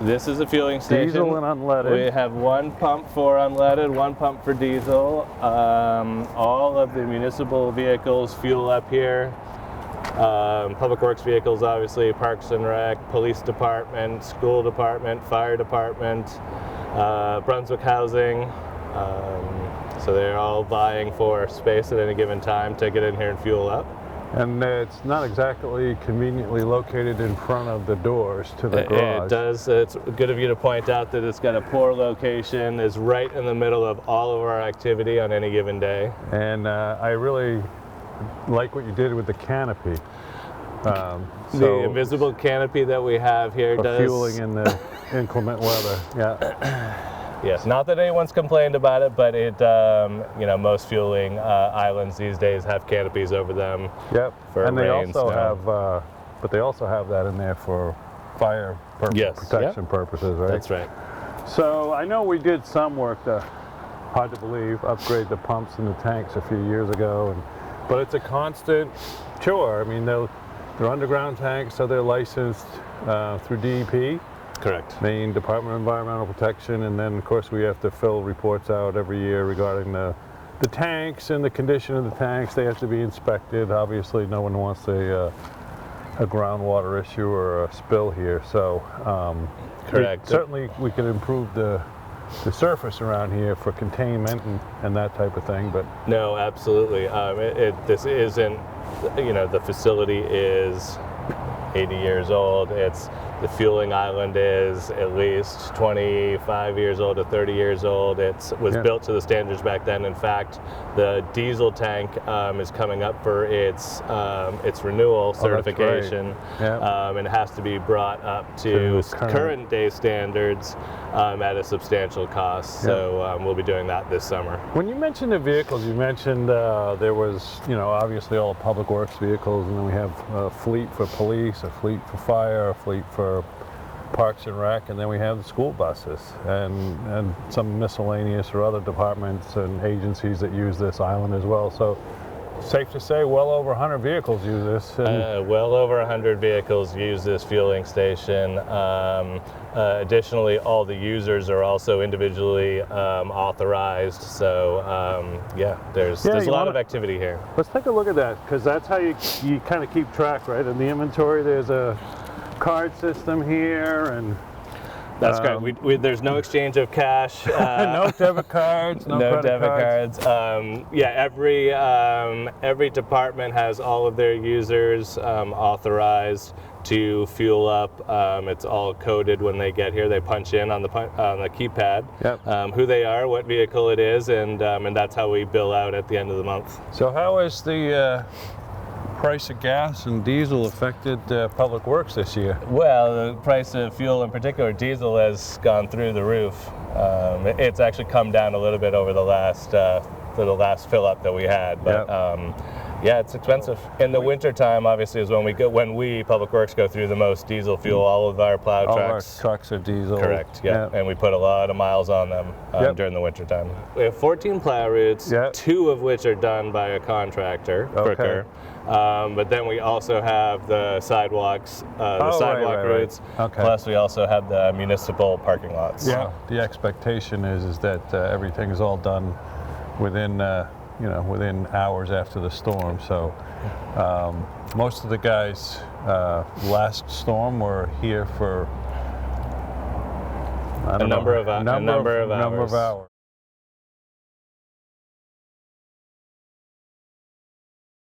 This is a fueling station. Diesel and unleaded. We have one pump for unleaded, one pump for diesel. All of the municipal vehicles fuel up here. Public Works vehicles, obviously, Parks and Rec, Police Department, School Department, Fire Department, Brunswick Housing. So they're all vying for space at any given time to get in here and fuel up. And it's not exactly conveniently located in front of the doors to the garage. It does. It's good of you to point out that it's got a poor location. It's right in the middle of all of our activity on any given day. And I really like what you did with the canopy. The invisible canopy that we have here for does fueling in the inclement weather. Yeah. Yes, not that anyone's complained about it, but it, you know, most fueling islands these days have canopies over them. Yep. For and they rain, also snow. have, but they also have that in there for fire protection purposes, right? That's right. So I know we did some work to, hard to believe, upgrade the pumps and the tanks a few years ago, but it's a constant chore. I mean, they're underground tanks, so they're licensed through DEP. Correct. Maine Department of Environmental Protection, and then of course we have to fill reports out every year regarding the tanks and the condition of the tanks. They have to be inspected. Obviously no one wants a groundwater issue or a spill here, so correct. Certainly we could improve the surface around here for containment and that type of thing. But no, absolutely. This isn't, you know, the facility is 80 years old. The fueling island is at least 25 years old to 30 years old. It was built to the standards back then. In fact, the diesel tank is coming up for its renewal certification. And it has to be brought up to current day standards at a substantial cost. So we'll be doing that this summer. When you mentioned the vehicles, you mentioned there was, you know, obviously all Public Works vehicles, and then we have a fleet for police, a fleet for fire, a fleet for Parks and Rec, and then we have the school buses and some miscellaneous or other departments and agencies that use this island as well. So safe to say well over 100 vehicles use this. Well over 100 vehicles use this fueling station. Additionally, all the users are also individually authorized. So yeah, there's a lot of activity here. Let's take a look at that, because that's how you kind of keep track, right? In the inventory, there's a card system here, and that's great. There's no exchange of cash. No debit cards. No debit cards. Yeah, every department has all of their users authorized to fuel up. It's all coded when they get here. They punch in on the keypad who they are, what vehicle it is, and that's how we bill out at the end of the month. So how is the price of gas and diesel affected Public Works this year? Well, the price of fuel, in particular diesel, has gone through the roof. It's actually come down a little bit over the last fill up that we had, but yeah, it's expensive. In the winter time, obviously, is when we Public Works go through the most diesel fuel. All of our plow trucks. All our trucks are diesel. Correct. Yeah, and we put a lot of miles on them during the winter time. We have 14 plow routes, 2 of which are done by a contractor, Crooker. But then we also have the sidewalks, sidewalk routes. Okay. Plus, we also have the municipal parking lots. Yeah. The expectation is that everything is all done within within hours after the storm. So most of the guys last storm were here for a number of hours.